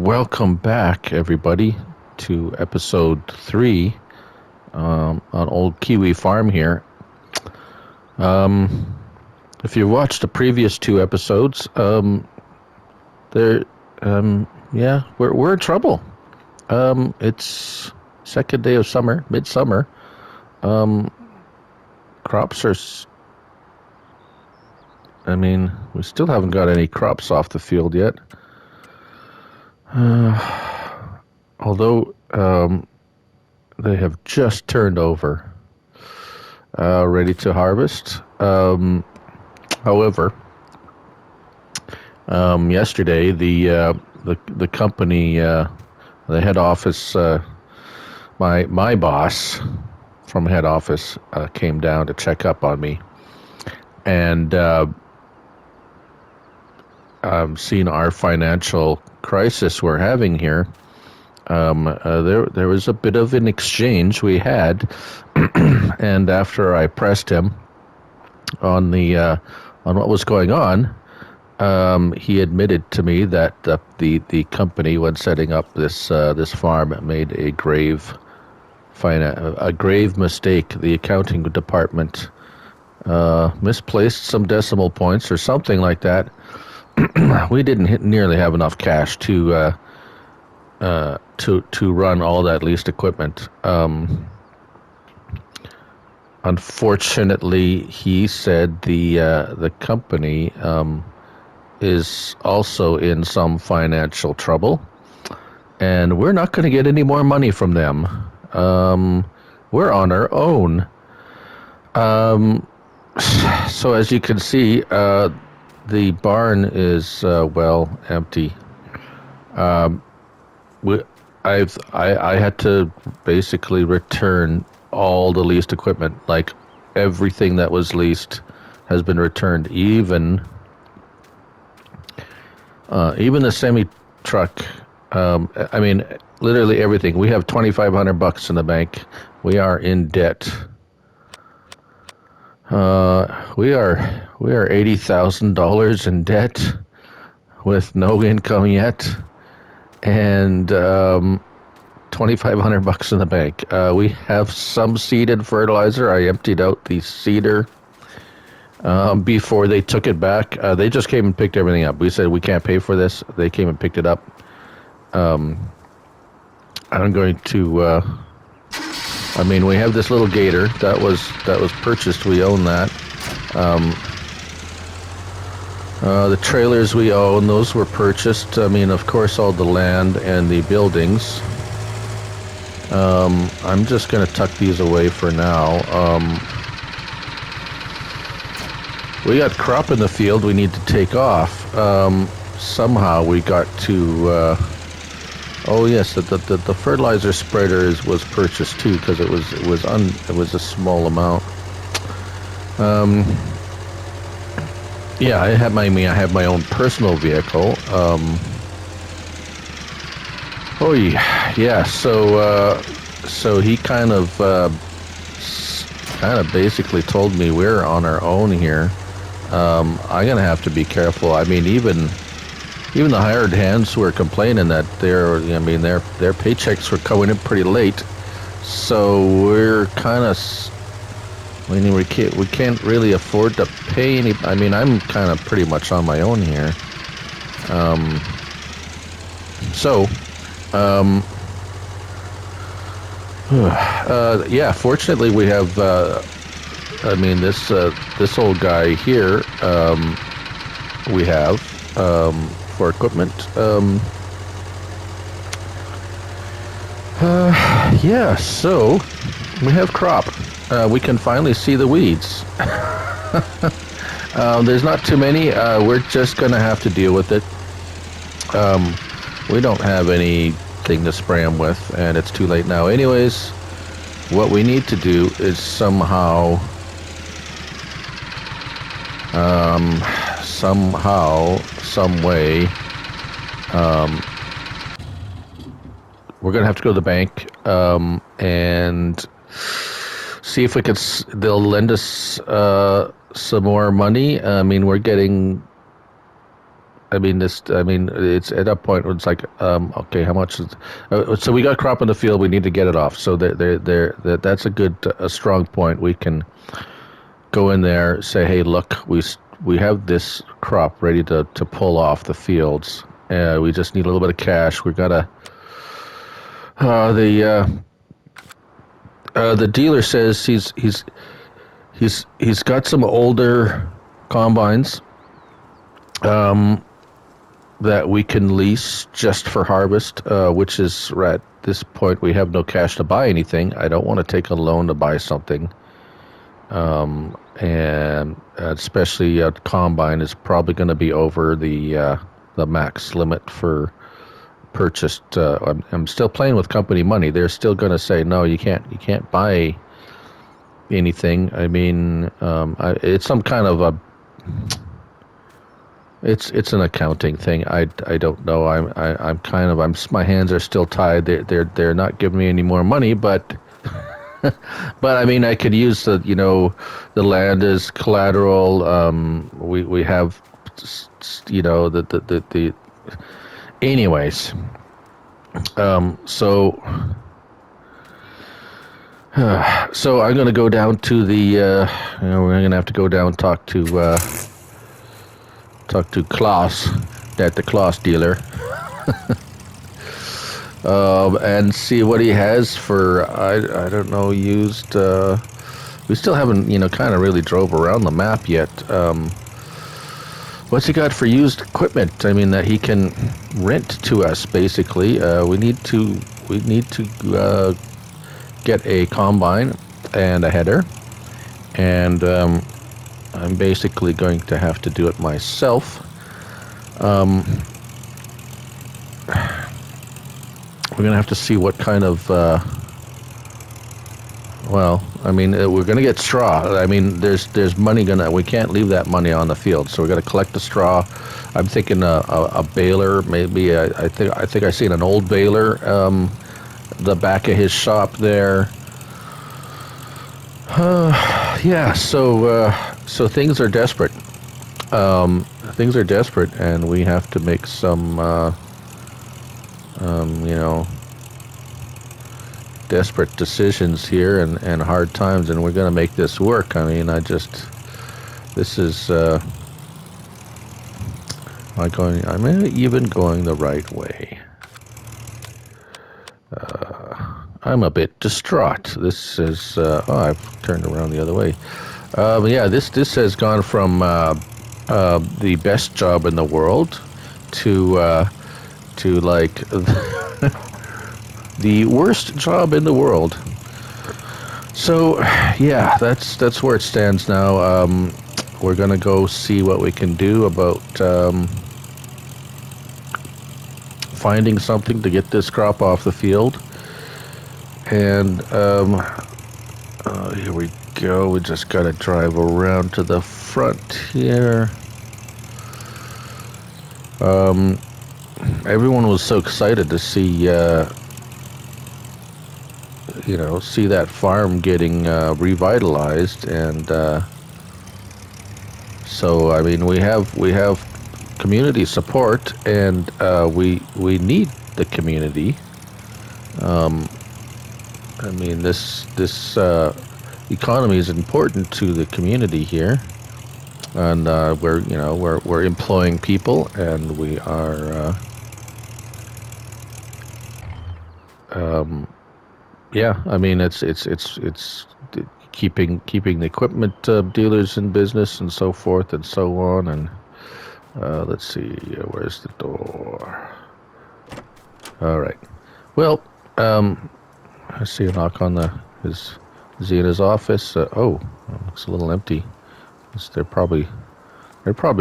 welcome back, everybody, to episode 3 on Old Kiwi Farm here. Um, if you watched the previous 2 episodes, there, we're in trouble. It's second day of summer, midsummer. Um, crops are. We still haven't got any crops off the field yet. Although they have just turned over, ready to harvest. However, yesterday the company, the head office, my boss from head office came down to check up on me, and seeing our financial crisis we're having here. There was a bit of an exchange we had, and after I pressed him on what was going on, he admitted to me that the company, when setting up this farm, made a grave mistake. The accounting department misplaced some decimal points or something like that. We didn't nearly have enough cash to run all that leased equipment. Unfortunately, he said the company is also in some financial trouble, and we're not going to get any more money from them. We're on our own. So as you can see, the barn is empty. I had to basically return all the leased equipment. Like, everything that was leased has been returned. Even the semi truck. Literally everything. We have $2,500 in the bank. We are in debt. We are $80,000 in debt with no income yet, and $2,500 in the bank. We have some seeded fertilizer. I emptied out the seeder before they took it back. They just came and picked everything up. We said we can't pay for this. They came and picked it up. I'm going to. We have this little gator that was purchased. We own that. The trailers we own, those were purchased. Of course, all the land and the buildings. I'm just going to tuck these away for now. We got crop in the field we need to take off. Somehow we got to... Oh yes, the fertilizer spreader was purchased too, because it was a small amount. I have my own personal vehicle. So he kind of basically told me we're on our own here. I'm gonna have to be careful. Even the hired hands were complaining that their paychecks were coming in pretty late. So we're kind of, we can't really afford to pay any. I'm kind of pretty much on my own here. Fortunately we have. This old guy here. We have. For equipment. So we have crop. We can finally see the weeds. There's not too many. We're just going to have to deal with it. We don't have anything to spray them with, and it's too late now. Anyways, what we need to do is somehow, some way, we're gonna have to go to the bank and see if they'll lend us some more money. We're getting I mean, this. I mean, it's at that point where it's like, okay, how much is? So we got crop in the field. We need to get it off. So that's a good, a strong point. We can go in there, say, hey, look, we have this crop ready to pull off the fields. We just need a little bit of cash. We gotta. The dealer says he's got some older combines that we can lease just for harvest, which is at this point we have no cash to buy anything. I don't want to take a loan to buy something, and especially a combine is probably going to be over the max limit for purchased. I'm still playing with company money. They're still going to say no, you can't buy anything. I mean, it's some kind of a it's an accounting thing. I don't know. I'm kind of my hands are still tied. They're not giving me any more money, but but I mean I could use the land as collateral. We have the anyways. So so I'm gonna go down to the we're gonna have to go down and talk to Klaus, the Klaus dealer, and see what he has for I don't know used. We still haven't kind of really drove around the map yet. What's he got for used equipment? I mean that he can rent to us basically. We need to get a combine and a header, and I'm basically going to have to do it myself. We're going to have to see what kind of, well, I mean, we're going to get straw. I mean, there's money we can't leave that money on the field, so we're going to collect the straw. I'm thinking a baler, maybe. I think I seen an old baler, the back of his shop there. Yeah, so things are desperate. Things are desperate, and we have to make some, desperate decisions here and hard times, and we're going to make this work. I mean, this is, am I even going the right way? I'm a bit distraught. This is, I've turned around the other way. Yeah, this has gone from the best job in the world to like the worst job in the world. So yeah, that's where it stands now. We're gonna go see what we can do about finding something to get this crop off the field. And here we go. We just gotta drive around to the front here. Everyone was so excited to see, see that farm getting revitalized, and so I mean we have community support, and we need the community. I mean this economy is important to the community here, and we're employing people, and we are yeah. I mean it's keeping the equipment dealers in business and so forth and so on. And let's see, where's the door? All right. Well, I see a knock on is he in his office? Looks a little empty. They're probably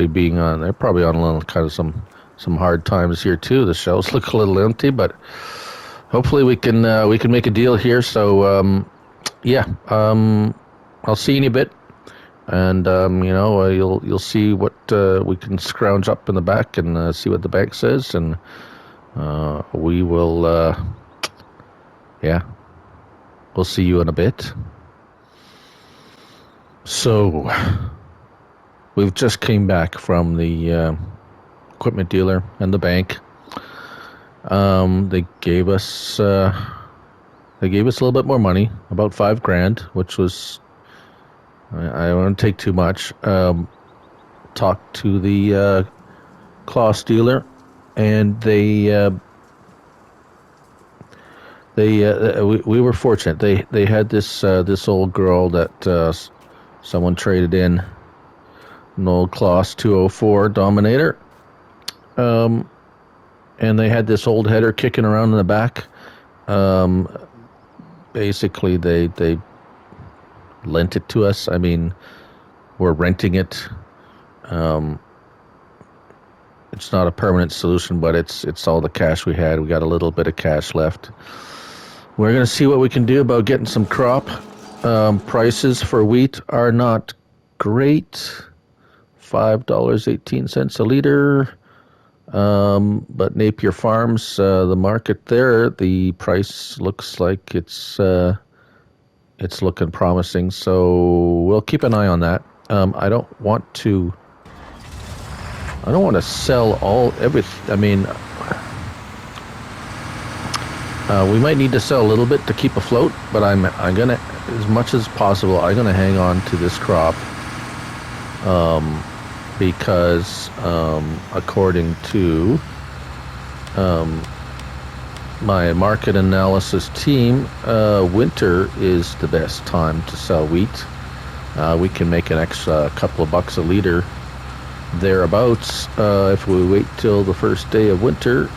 being on. They're probably on a little kind of some hard times here too. The shelves look a little empty, but hopefully we can make a deal here. So yeah, I'll see you in a bit, and you'll see what we can scrounge up in the back and see what the bank says, and we will. Yeah, we'll see you in a bit. So we've just came back from the equipment dealer and the bank. They gave us a little bit more money, about $5,000, which was I don't want to take too much. Talked to the cloth dealer, and we were fortunate. They had this old girl that someone traded in, an old Kloss 204 Dominator, and they had this old header kicking around in the back. Basically, they lent it to us. I mean, we're renting it. It's not a permanent solution, but it's all the cash we had. We got a little bit of cash left. We're going to see what we can do about getting some crop. Prices for wheat are not great. $5.18 a liter. But Napier Farms, the market there, the price looks like it's looking promising. So we'll keep an eye on that. I don't want to sell everything. I mean, we might need to sell a little bit to keep afloat, but I'm gonna, as much as possible, I'm gonna hang on to this crop, because according to my market analysis team, winter is the best time to sell wheat. We can make an extra couple of bucks a liter thereabouts if we wait till the first day of winter.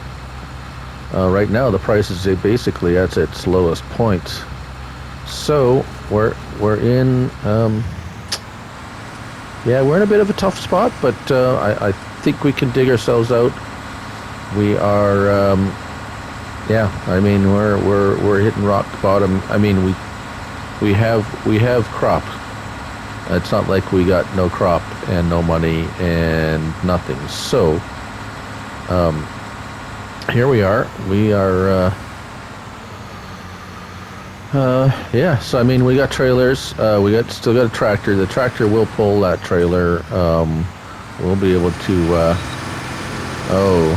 Right now the price is basically at its lowest point, so we're in we're in a bit of a tough spot, but I think we can dig ourselves out. We are I mean, we're hitting rock bottom. I mean, we have crop. It's not like we got no crop and no money and nothing. So here we are. We are so I mean, we got trailers. We still got a tractor. The tractor will pull that trailer. We'll be able to oh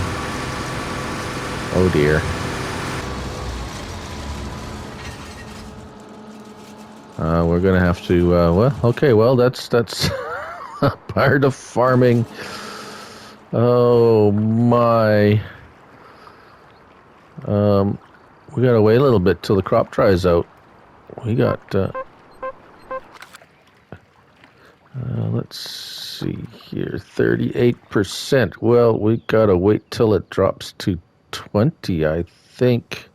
dear. We're gonna have to. That's part of farming. Oh my. We gotta wait a little bit till the crop dries out. We got. Let's see here, 38%. Well, we gotta wait till it drops to 20, I think.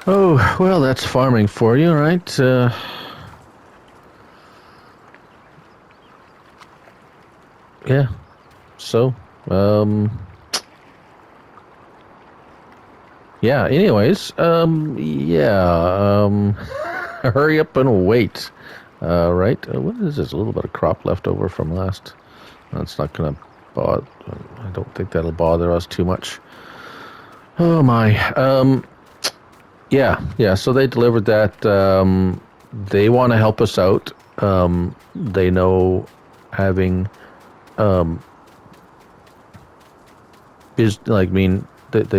Oh, well, that's farming for you, right? Yeah. So, yeah, anyways, hurry up and wait. Right? What is this? A little bit of crop left over from last. That's not going to bother. I don't think that'll bother us too much. Oh, my. Yeah, so they delivered that. They want to help us out. They know having they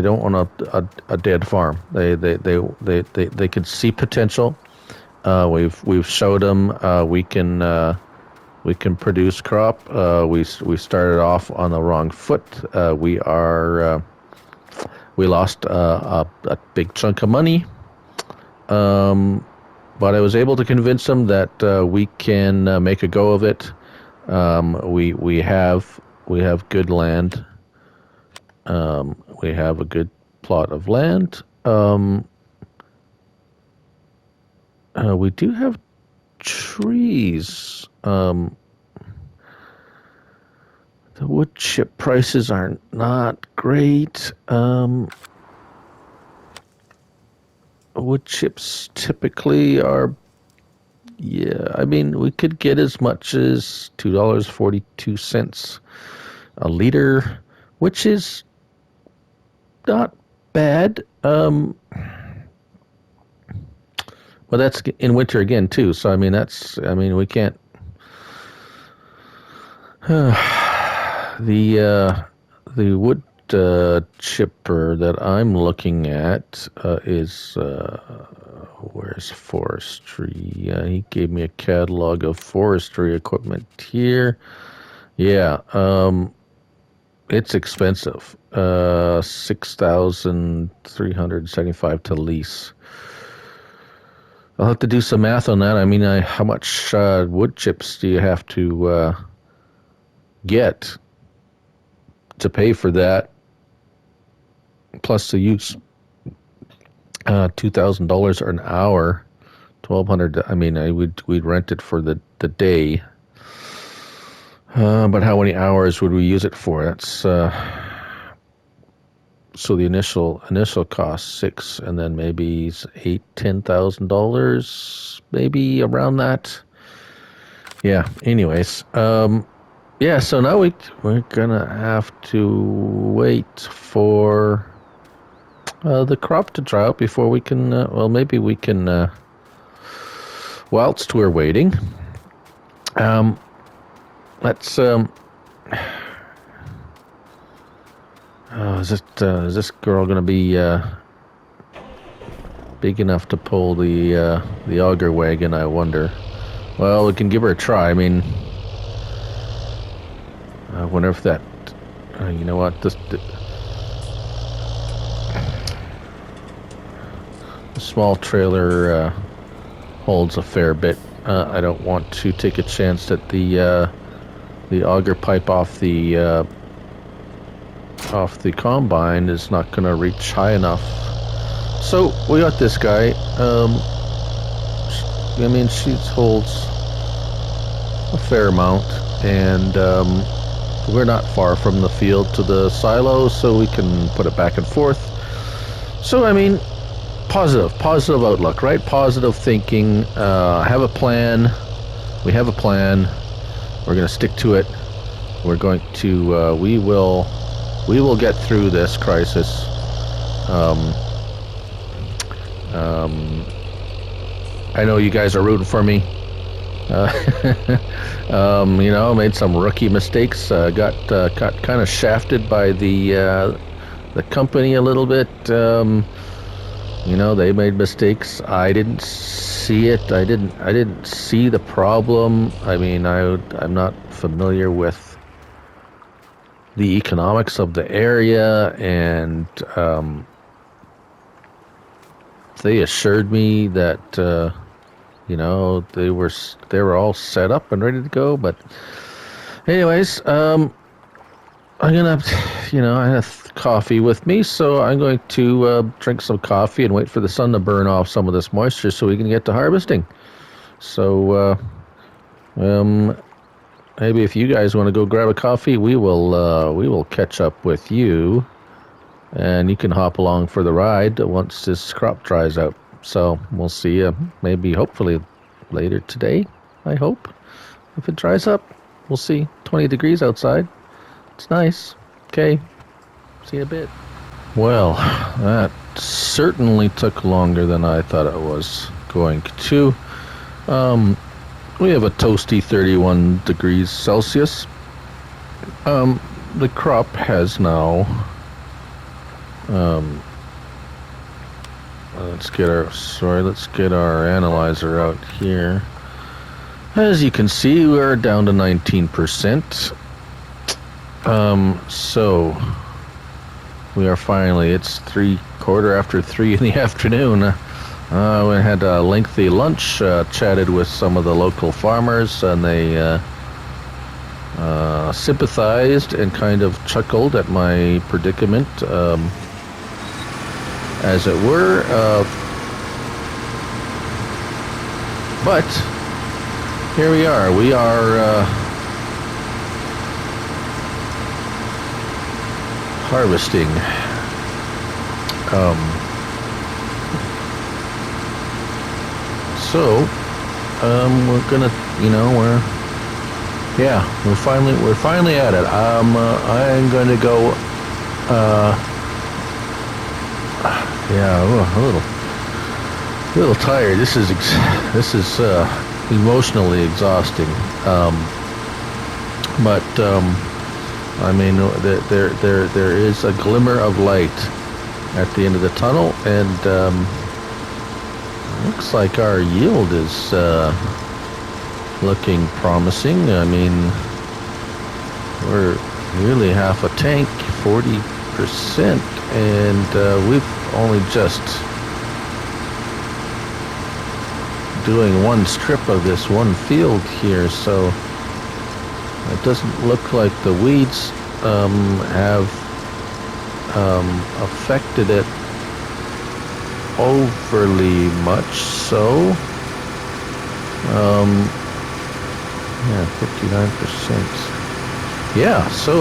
don't want a dead farm. They can see potential. We've showed them we can produce crop. We started off on the wrong foot. We lost a big chunk of money, but I was able to convince them that we can make a go of it. We have good land. We have a good plot of land. We do have trees. The wood chip prices are not great. Wood chips typically are, I mean, we could get as much as $2.42 a liter, which is not bad. But that's in winter again too. So we can't. the wood chipper that I'm looking at is where's forestry? He gave me a catalog of forestry equipment here. Yeah, it's expensive. 6,375 to lease. I'll have to do some math on that. I mean, how much wood chips do you have to get to pay for that? Plus the use, $2,000 an hour, 1,200. I mean, we'd rent it for the day. But how many hours would we use it for? That's so the initial cost $6,000, and then maybe $8,000-10,000, maybe around that. Yeah. Anyways, yeah. So now we're gonna have to wait for the crop to dry out before we can. Well, maybe we can. Whilst we're waiting, let's. Is this girl gonna be big enough to pull the auger wagon? I wonder. Well, we can give her a try. I mean, I wonder if that. You know what? The small trailer holds a fair bit. I don't want to take a chance that the auger pipe off the combine is not going to reach high enough. So we got this guy. I mean, she holds a fair amount, and we're not far from the field to the silo, so we can put it back and forth. So I mean, positive outlook, right? Positive thinking. Have a plan. We have a plan. We're going to stick to it. We're going to. We will get through this crisis. I know you guys are rooting for me. You know, made some rookie mistakes. Got kind of shafted by the company a little bit. You know, they made mistakes. I didn't see it. I didn't see the problem. I mean, I'm not familiar with the economics of the area, and they assured me that you know, they were all set up and ready to go. But anyways, I'm gonna, you know, I have coffee with me, so I'm going to drink some coffee and wait for the sun to burn off some of this moisture so we can get to harvesting. So maybe if you guys want to go grab a coffee, we will catch up with you, and you can hop along for the ride once this crop dries out. So we'll see you maybe, hopefully, later today, I hope. If it dries up, we'll see. 20 degrees outside. It's nice. Okay. See you in a bit. Well, that certainly took longer than I thought it was going to. We have a toasty 31 degrees Celsius. The crop has now... let's get our analyzer out here. As you can see, we're down to 19%. So we are finally, it's 3:15 in the afternoon. We had a lengthy lunch, chatted with some of the local farmers, and they sympathized and kind of chuckled at my predicament. As it were, but here we are. We are harvesting. So we're gonna, you know, we're finally at it. I'm gonna go. Yeah, a little tired. This is emotionally exhausting. But I mean, there is a glimmer of light at the end of the tunnel, and looks like our yield is looking promising. I mean, we're nearly half a tank, 40%, and we've only just doing one strip of this one field here, so it doesn't look like the weeds have affected it overly much. So yeah, 59%. Yeah, so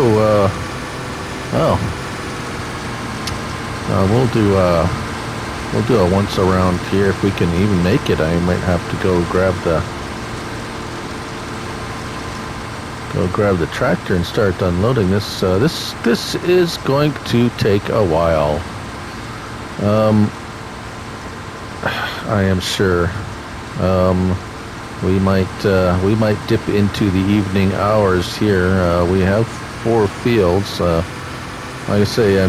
we'll do a once around here if we can even make it. I might have to go grab the tractor and start unloading this. This is going to take a while. I am sure. We might dip into the evening hours here. We have 4 fields. Like I say,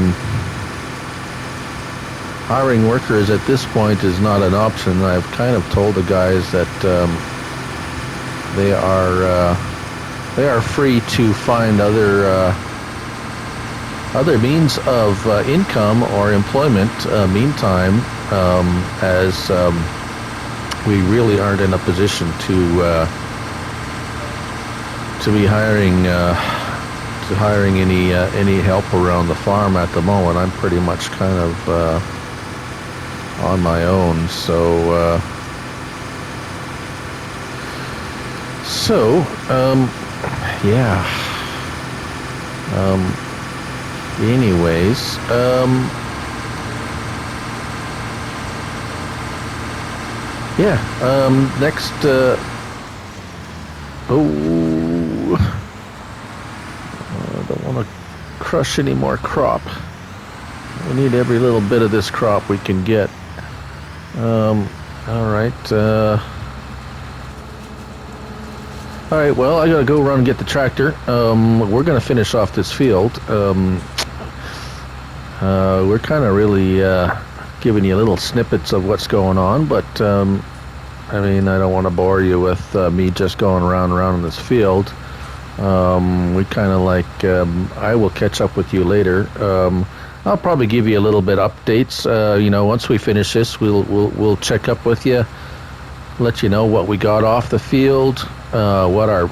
hiring workers at this point is not an option. I've kind of told the guys that they are free to find other means of income or employment meantime, as we really aren't in a position to be hiring any help around the farm at the moment. I'm pretty much kind of on my own, so yeah. Anyways, yeah. Next. I don't want to crush any more crop. We need every little bit of this crop we can get. All right. All right, well, I gotta go run and get the tractor. We're gonna finish off this field. We're kind of really giving you little snippets of what's going on, but I mean, I don't want to bore you with me just going around and around in this field. We kind of like, I will catch up with you later. I'll probably give you a little bit updates. Once we finish this, we'll check up with you, let you know what we got off the field, what our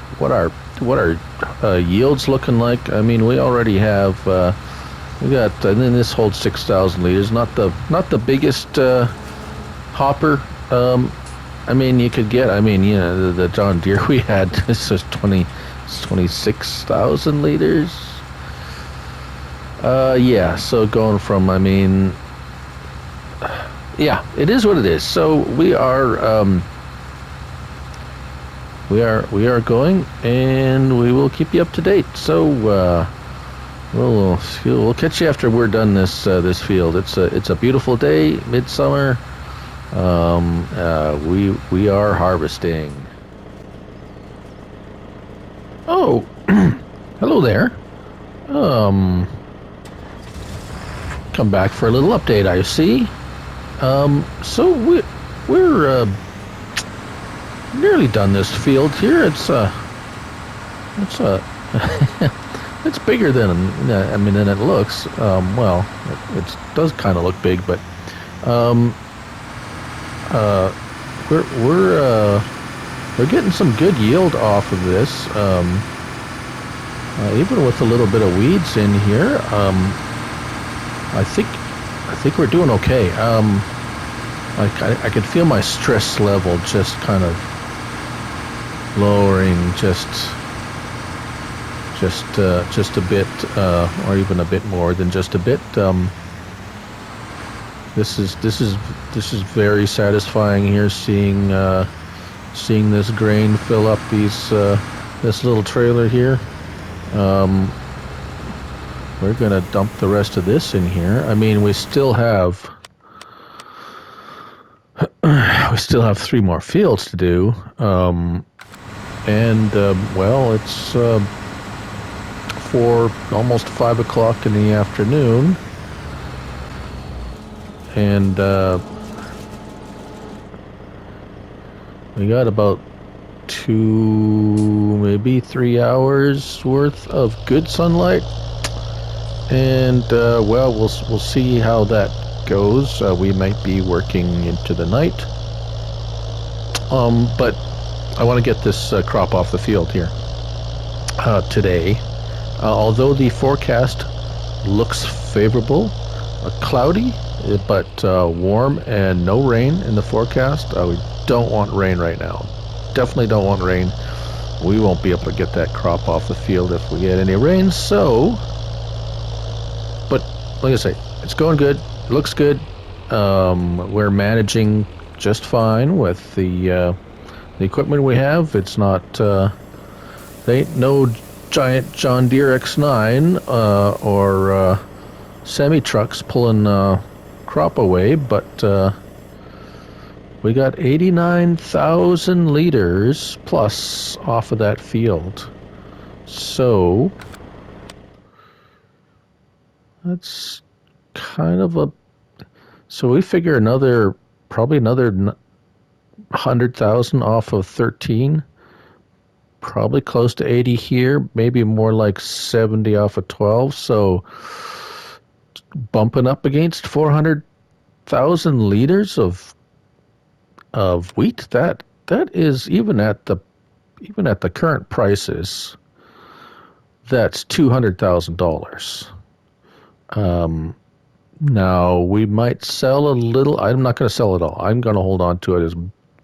yields looking like. I mean, we already have we got, and then this holds 6,000 liters. Not the biggest hopper. I mean, you could get. I mean, the John Deere we had. This is 26,000 liters. Yeah. So going from, I mean, yeah, it is what it is. So we are going, and we will keep you up to date. So we'll catch you after we're done this field. It's a beautiful day, midsummer. We are harvesting. Oh, hello there. Come back for a little update, I see. So we're nearly done this field here. It's it's bigger than than it looks. Well, it does kind of look big, but we're getting some good yield off of this. Even with a little bit of weeds in here, I think we're doing okay. I can feel my stress level just kind of lowering, just a bit, or even a bit more than just a bit. This is very satisfying here, seeing this grain fill up this little trailer here. We're gonna dump the rest of this in here. I mean, we still have 3 more fields to do, well, it's almost 5 o'clock in the afternoon. And we got about 2, maybe 3 hours worth of good sunlight. And well, we'll see how that goes. We might be working into the night. But I want to get this crop off the field here today. Although the forecast looks favorable, cloudy, but warm and no rain in the forecast. We don't want rain right now. Definitely don't want rain. We won't be able to get that crop off the field if we get any rain. So, but like I say, it's going good. It looks good. We're managing just fine with the equipment we have. It's not, they ain't no giant John Deere X9 or semi trucks pulling crop away, but we got 89,000 liters plus off of that field. So that's kind of a, so we figure probably another 100,000 off of 13, probably close to 80 here, maybe more like 70 off of 12. So bumping up against 400,000 liters of wheat. That is, even at the current prices, that's $200,000. Now we might sell a little. I'm not going to sell it all. I'm going to hold on to it as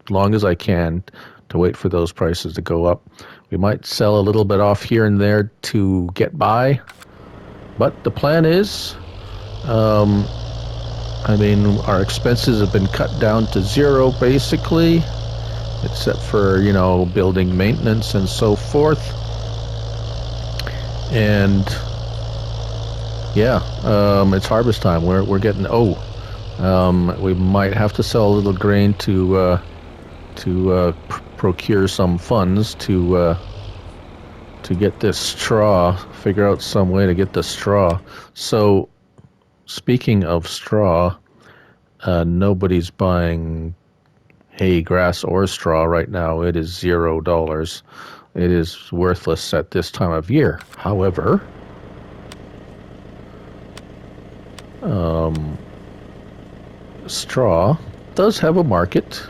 long as I can to wait for those prices to go up. We might sell a little bit off here and there to get by, but the plan is, I mean, our expenses have been cut down to zero basically, except for, building maintenance and so forth. And yeah, it's harvest time. We're getting, we might have to sell a little grain to procure some funds to get this straw, figure out some way to get the straw. So speaking of straw, nobody's buying hay, grass, or straw right now. It is $0. It is worthless at this time of year. However, straw does have a market.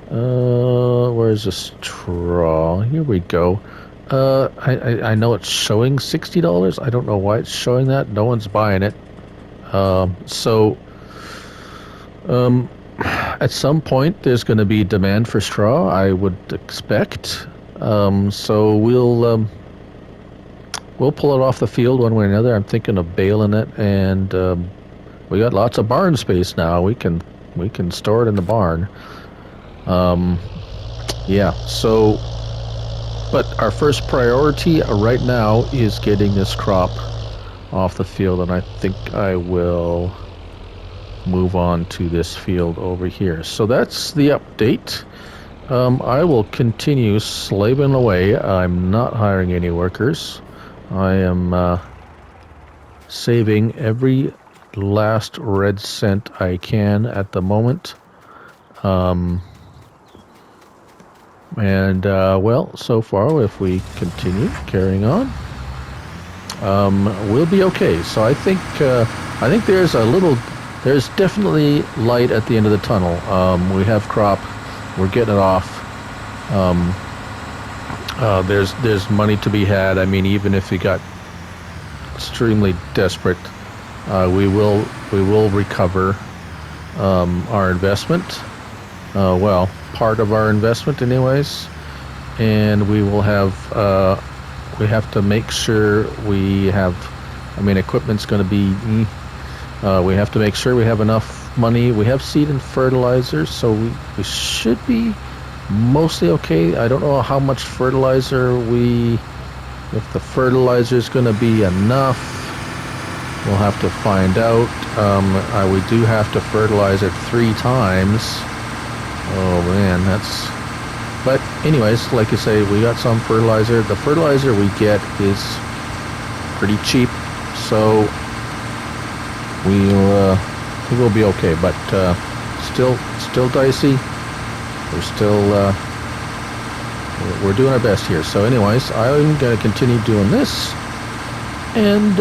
Where's the straw? Here we go. I know it's showing $60. I don't know why it's showing that. No one's buying it. At some point there's going to be demand for straw, I would expect. So we'll pull it off the field one way or another. I'm thinking of baling it, and we got lots of barn space now. We can store it in the barn. Yeah. So, but our first priority right now is getting this crop off the field, and I think I will move on to this field over here. So that's the update. I will continue slaving away. I'm not hiring any workers. I am saving every last red cent I can at the moment. Well, so far, if we continue carrying on, we'll be okay. So I think there's definitely light at the end of the tunnel. We have crop, we're getting it off. There's money to be had. I mean, even if you got extremely desperate, we will recover our investment. Well, part of our investment, anyways, and we will have. We have to make sure we have. I mean, equipment's going to be. We have to make sure we have enough money. We have seed and fertilizer, so we should be mostly okay. I don't know how much fertilizer if the fertilizer is going to be enough. We'll have to find out. We do have to fertilize it 3 times. Oh man, but anyways, like you say, we got some fertilizer. The fertilizer we get is pretty cheap, so we'll be okay. But still dicey. We're doing our best here. So, anyways, I'm gonna continue doing this, and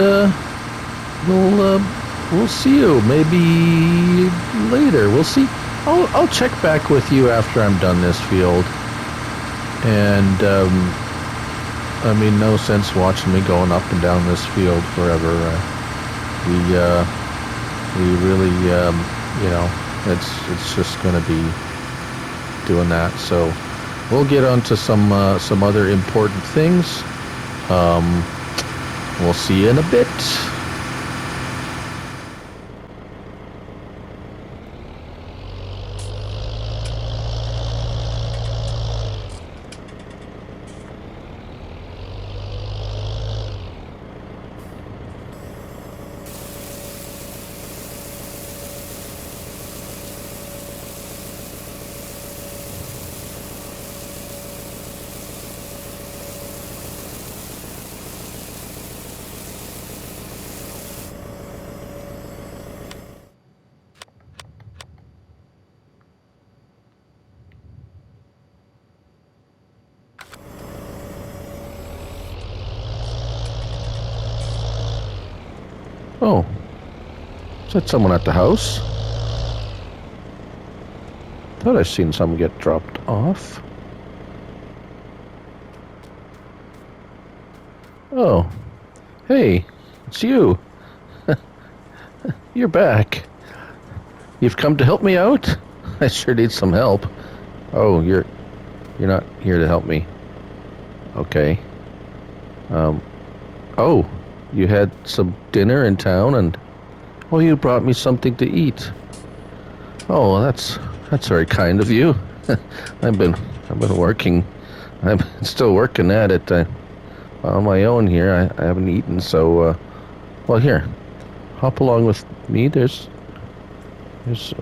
we'll see you maybe later. We'll see. I'll check back with you after I'm done this field. And I mean, no sense watching me going up and down this field forever. We really, it's just going to be doing that. So we'll get on to some other important things. We'll see you in a bit. Oh, is that someone at the house? Thought I seen someone get dropped off. Oh, hey, it's you. You're back. You've come to help me out? I sure need some help. Oh, you're not here to help me. Okay. Oh, you had some dinner in town, and you brought me something to eat. Oh, that's very kind of you. I've been working. I'm still working at it. On my own here. I haven't eaten, so here, hop along with me. There's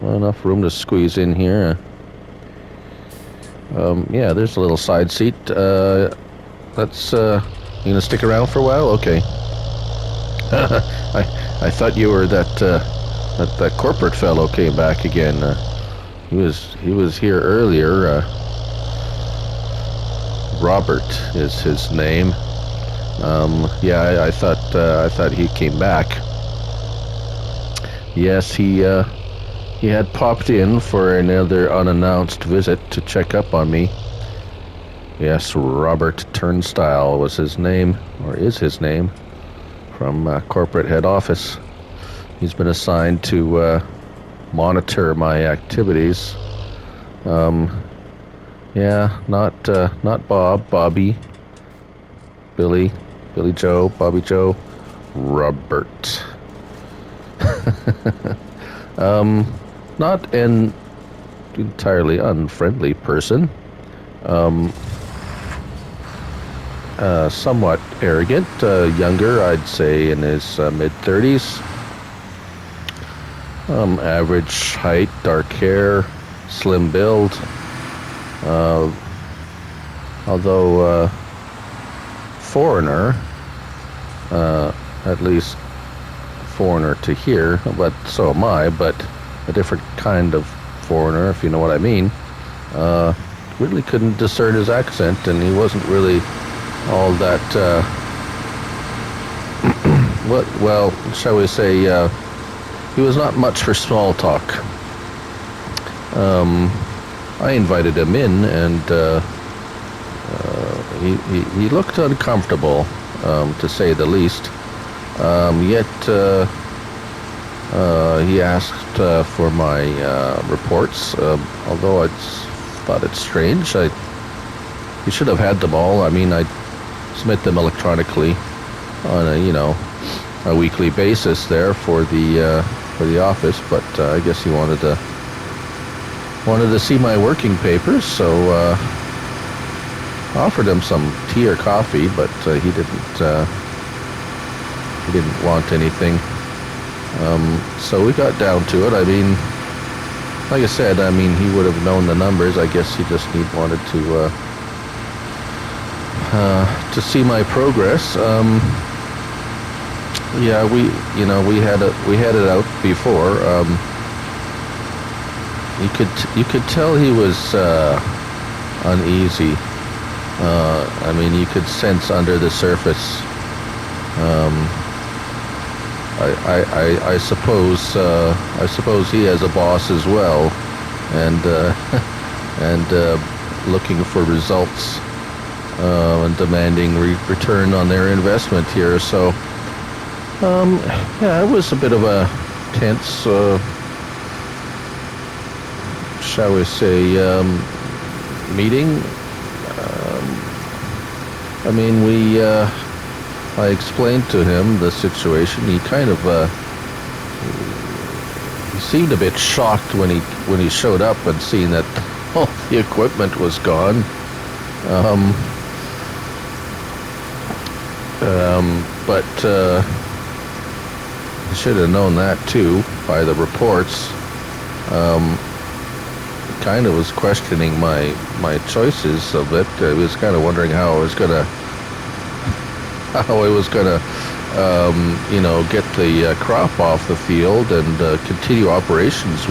enough room to squeeze in here. Yeah, there's a little side seat. Let's you gonna stick around for a while? Okay. I thought you were that corporate fellow came back again. He was here earlier. Robert is his name. Yeah, I thought he came back. Yes, he had popped in for another unannounced visit to check up on me. Yes, Robert Turnstile was his name, or is his name, from corporate head office. He's been assigned to monitor my activities. Yeah, not Bobby, Billy Joe, Bobby Joe, Robert. Not an entirely unfriendly person. Somewhat arrogant, younger, I'd say in his mid-30s. Average height, dark hair, slim build. Although foreigner, at least foreigner to here, but so am I, but a different kind of foreigner, if you know what I mean. Really couldn't discern his accent, and he wasn't really all that, well, shall we say, he was not much for small talk. I invited him in, and he looked uncomfortable, to say the least. Yet he asked for my reports, although I thought it strange. He should have had them all. I mean, I submit them electronically on a weekly basis there for the office, but I guess he wanted to see my working papers, so offered him some tea or coffee, but he didn't want anything. So we got down to it. I mean, like I said, he would have known the numbers. I guess he just wanted to see my progress. Yeah, we had it out before. You could tell he was uneasy. I mean, you could sense under the surface. Um, I suppose he has a boss as well, and and looking for results and demanding return on their investment here. So yeah, it was a bit of a tense, shall we say, meeting. I mean, I explained to him the situation. He kind of he seemed a bit shocked when he showed up and seen that all the equipment was gone. Um, but I should have known that too by the reports. Um, Kind of was questioning my choices a bit. I was kind of wondering how I was gonna get the crop off the field and continue operations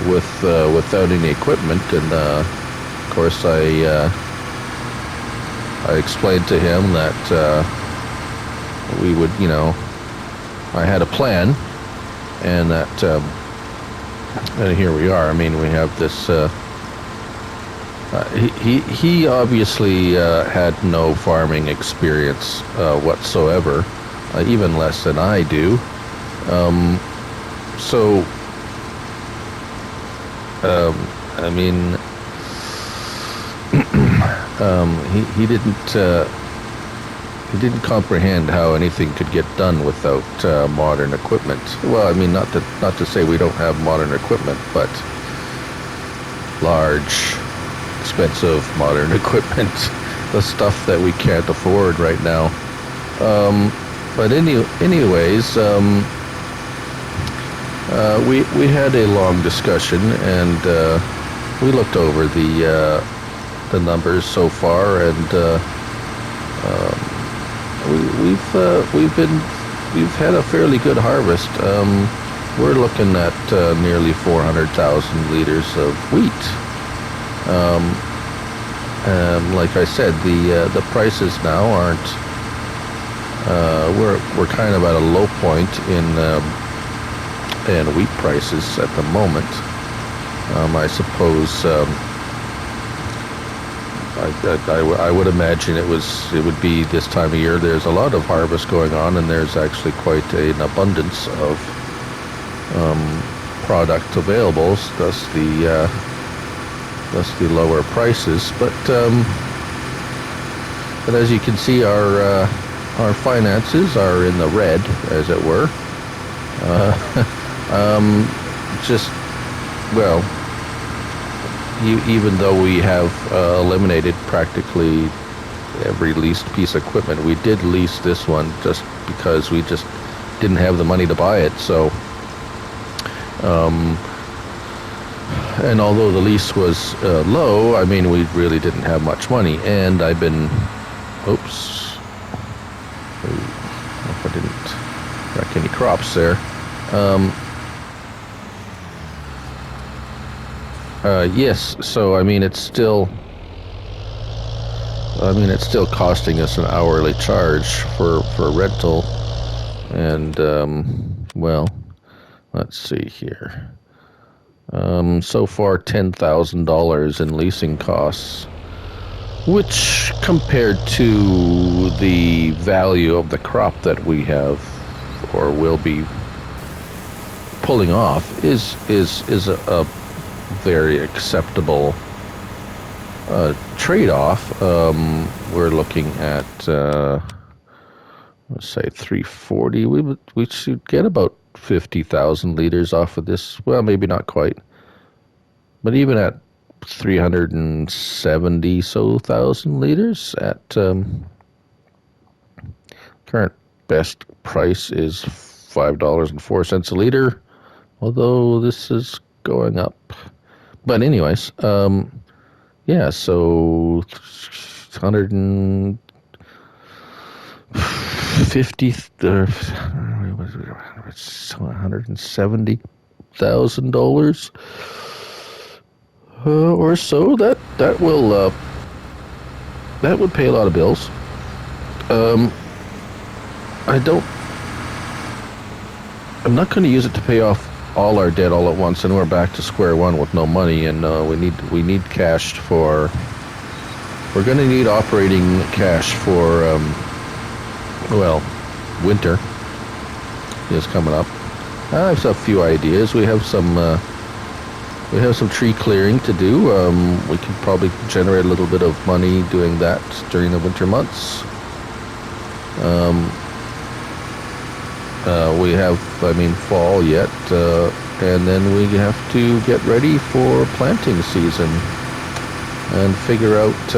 without any equipment. And of course, I explained to him that we would, I had a plan, and that. And here we are. I mean, we have this. He obviously had no farming experience whatsoever, even less than I do. So, I mean, he didn't comprehend how anything could get done without modern equipment. Well, I mean, not to say we don't have modern equipment, but large, expensive modern equipment, the stuff that we can't afford right now. But anyways, we had a long discussion, and we looked over the numbers so far, and we've had a fairly good harvest. We're looking at nearly 400,000 liters of wheat. Like I said, the prices now aren't. We're kind of at a low point in wheat prices at the moment. I suppose. I would imagine it would be this time of year. There's a lot of harvest going on, and there's actually quite an abundance of product available. Thus the lower prices. But as you can see, our finances are in the red, as it were. Just well. Even though we have eliminated practically every leased piece of equipment, we did lease this one just because we just didn't have the money to buy it. So, and although the lease was low, I mean, we really didn't have much money. And I've been, oops, I hope I didn't wreck any crops there. Yes, so I mean it's still costing us an hourly charge for rental, and well, let's see here. So far $10,000 in leasing costs, which compared to the value of the crop that we have or will be pulling off is a very acceptable trade-off. We're looking at let's say 340. We should get about 50,000 liters off of this. Well, maybe not quite, but even at 370 so thousand liters at current best price is $5.04 a liter. Although this is going up. But anyways, yeah, so 100 and 50 $170,000 or so. That would pay a lot of bills. I don't. I'm not going to use it to pay off all our debt all at once, and we're back to square one with no money. And we need cash for. We're going to need operating cash for winter is coming up. I have a few ideas. We have some tree clearing to do. We can probably generate a little bit of money doing that during the winter months. We have, fall yet, and then we have to get ready for planting season and figure out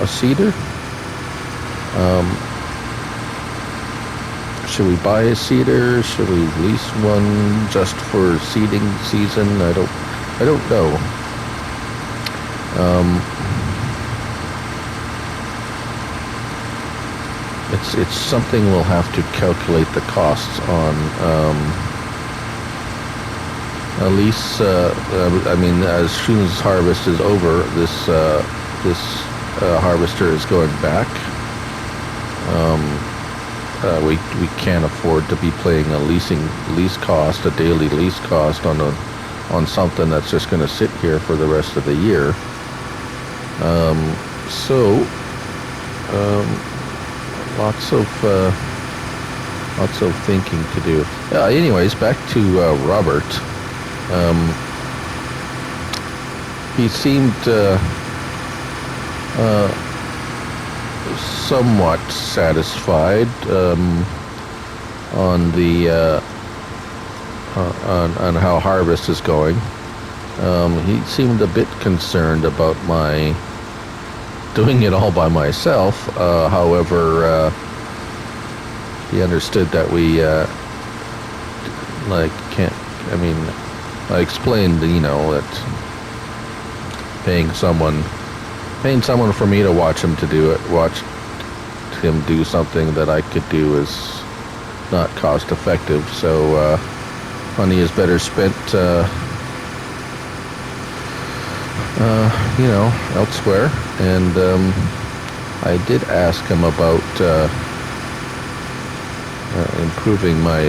a seeder. Should we buy a seeder? Should we lease one just for seeding season? I don't know. It's something we'll have to calculate the costs on. At least, as soon as harvest is over, this harvester is going back. We can't afford to be paying a lease cost, a daily lease cost on something that's just going to sit here for the rest of the year. Lots of thinking to do. Anyways, back to Robert. He seemed somewhat satisfied on how harvest is going. He seemed a bit concerned about my doing it all by myself. However, he understood that we can't. I explained, that paying someone for me to watch him do something that I could do is not cost effective. So money is better spent, elsewhere. And I did ask him about improving my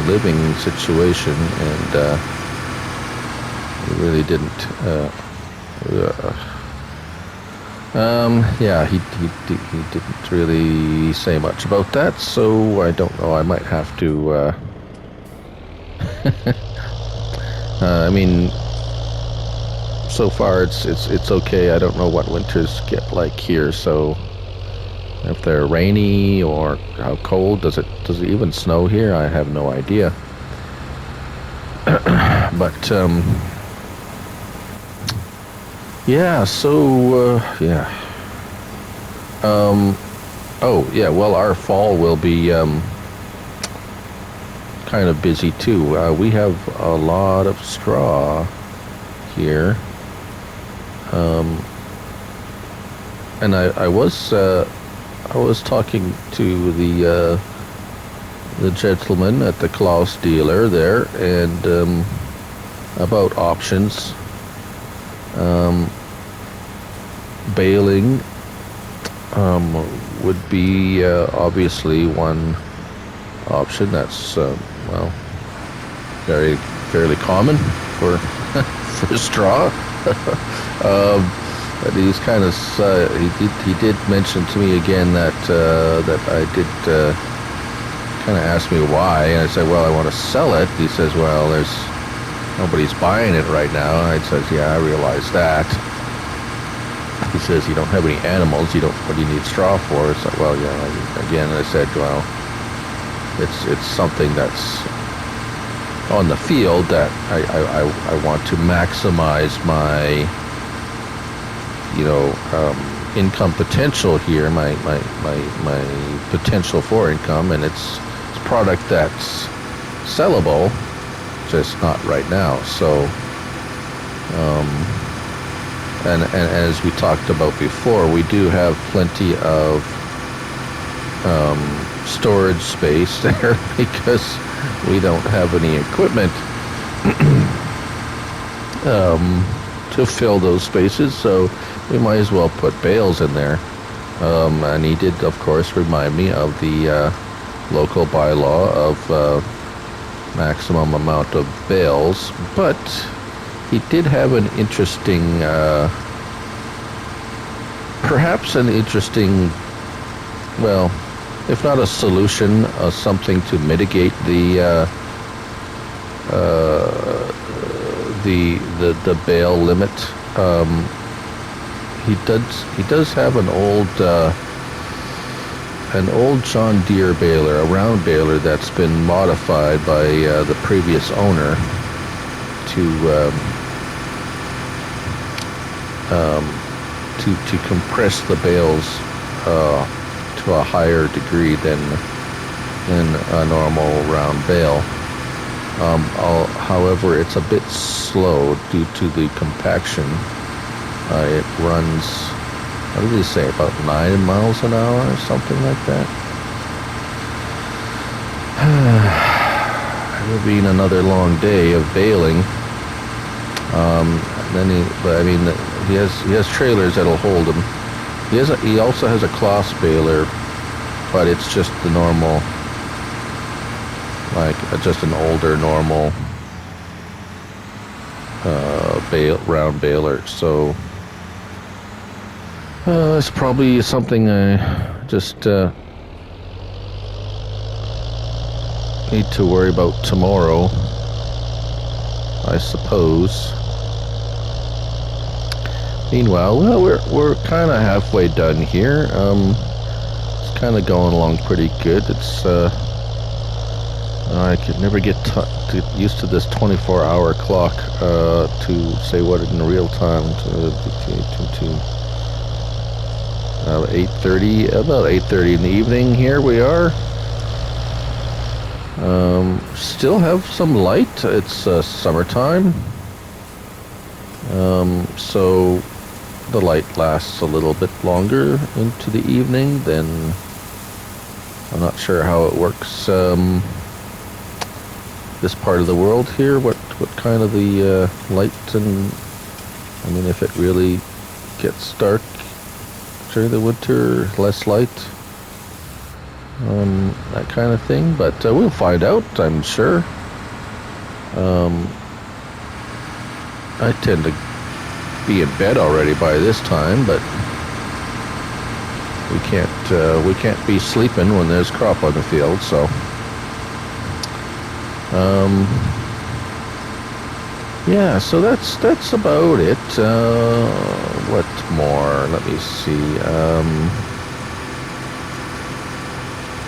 living situation, and he really didn't. He didn't really say much about that, so I don't know. I might have to. So far it's okay. I don't know what winters get like here, so if they're rainy or how cold. Does it even snow here? I have no idea. But our fall will be kind of busy too. We have a lot of straw here, and I was talking to the gentleman at the Klaus dealer there, and about options. Baling would be obviously one option. That's fairly common for for straw. But he's kind of he did mention to me again that I did kind of ask me why, and I said, well, I want to sell it. He says, well, nobody's buying it right now. And I says, yeah, I realize that. He says, you don't have any animals. What do you need straw for? It's like, well, yeah. Again, I said, well, it's something that's on the field that I want to maximize my income potential here, my potential for income, and it's a product that's sellable, just not right now. So and as we talked about before, we do have plenty of storage space there because we don't have any equipment to fill those spaces, so we might as well put bales in there. And he did, of course, remind me of the local bylaw of maximum amount of bales, but he did have an interesting, perhaps an interesting, well, if not a solution, something to mitigate the bale limit. He does have an old John Deere baler, a round baler that's been modified by the previous owner to compress the bales to a higher degree than a normal round bale. However, it's a bit slow due to the compaction. It runs, what did he say, about 9 miles an hour or something like that? It'll be another long day of baling. He has trailers that'll hold him. He also has a cloth baler, but it's just the normal, like just an older normal round baler. So it's probably something I just need to worry about tomorrow, I suppose. Meanwhile, well, we're kind of halfway done here. It's kind of going along pretty good. It's I could never get used to this 24-hour clock to say what in real time. 8:30, about 8:30 in the evening. Here we are. Still have some light. It's summertime, so the light lasts a little bit longer into the evening. Then I'm not sure how it works this part of the world here. What kind of the light, and I mean, if it really gets dark during the winter, less light, that kind of thing. But we'll find out, I'm sure. I tend to be in bed already by this time, but we can't be sleeping when there's crop on the field. So yeah, so that's about it. What more? Let me see.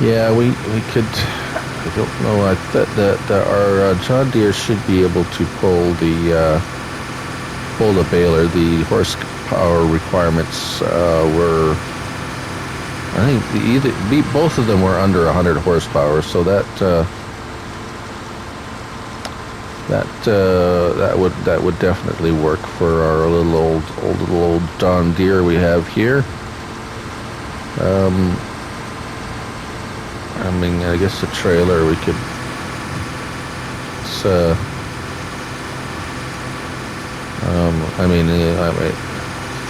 Yeah, we could. I don't know. I thought that our John Deere should be able to pull the baler. The horsepower requirements were, I think, both of them were under 100 horsepower. So that would definitely work for our little old John Deere we have here. I mean, I guess the trailer we could.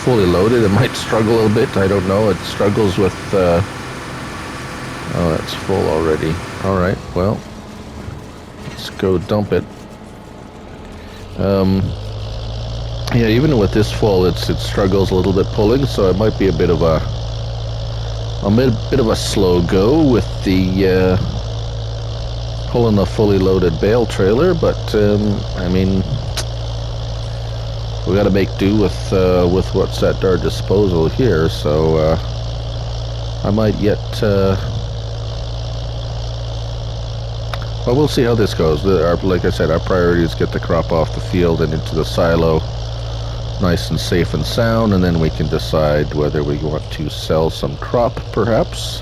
Fully loaded, it might struggle a little bit. I don't know. It struggles with. Oh, that's full already. All right. Well, let's go dump it. Yeah, even with this full, it struggles a little bit pulling, so it might be a bit of a slow go with the pulling a fully loaded bale trailer. But I mean, we got to make do with what's at our disposal here. So I might yet. Well, we'll see how this goes. Like I said, our priority is get the crop off the field and into the silo, nice and safe and sound, and then we can decide whether we want to sell some crop, perhaps.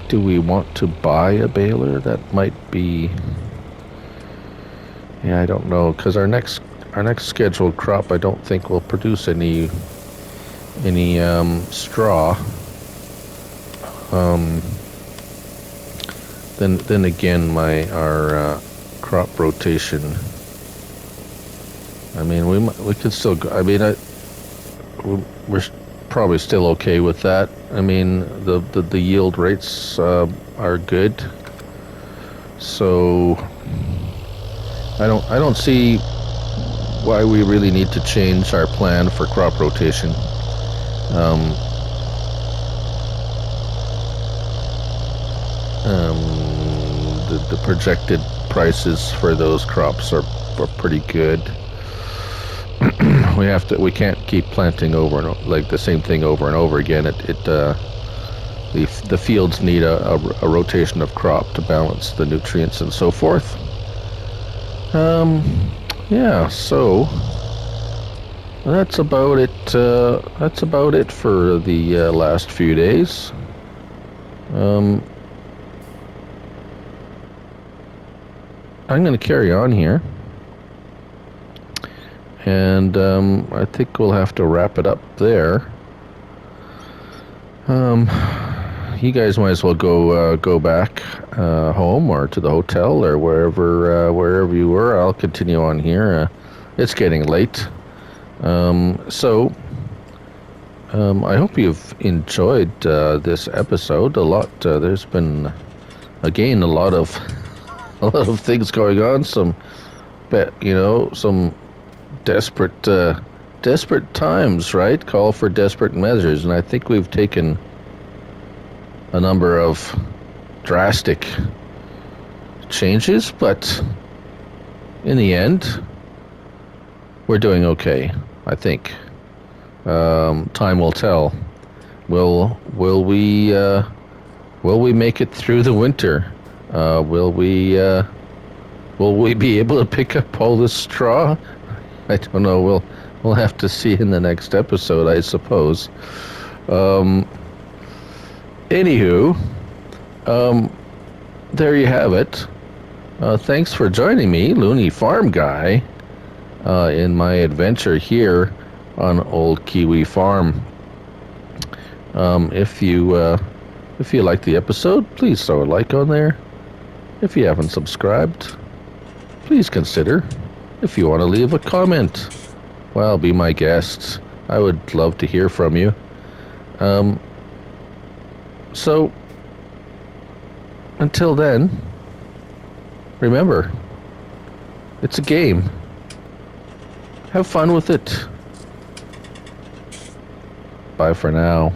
Do we want to buy a baler? That might be. Yeah, I don't know, because our next scheduled crop, I don't think will produce any straw. Um, then again, our crop rotation. I mean, we could still go. I mean, we're probably still okay with that. I mean, the yield rates are good, so I don't see why we really need to change our plan for crop rotation. Um, um, the projected prices for those crops are pretty good. We can't keep planting over and like the same thing over and over again. The fields need a rotation of crop to balance the nutrients and so forth. Yeah, so that's about it. That's about it for the last few days. Um, I'm going to carry on here, and I think we'll have to wrap it up there. You guys might as well go back home or to the hotel or wherever you were. I'll continue on here. It's getting late. So I hope you've enjoyed this episode a lot. There's been again a lot of a lot of things going on. Some desperate times, right? Call for desperate measures, and I think we've taken a number of drastic changes, but in the end, we're doing okay, I think. Time will tell. Will we make it through the winter? Will we be able to pick up all this straw? I don't know. We'll have to see in the next episode, I suppose. Anywho, there you have it. Thanks for joining me, Looney Farm Guy, in my adventure here on Old Kiwi Farm. If you like the episode, please throw a like on there. If you haven't subscribed, please consider. If you want to leave a comment, well, be my guest. I would love to hear from you. So, until then, remember, it's a game. Have fun with it. Bye for now.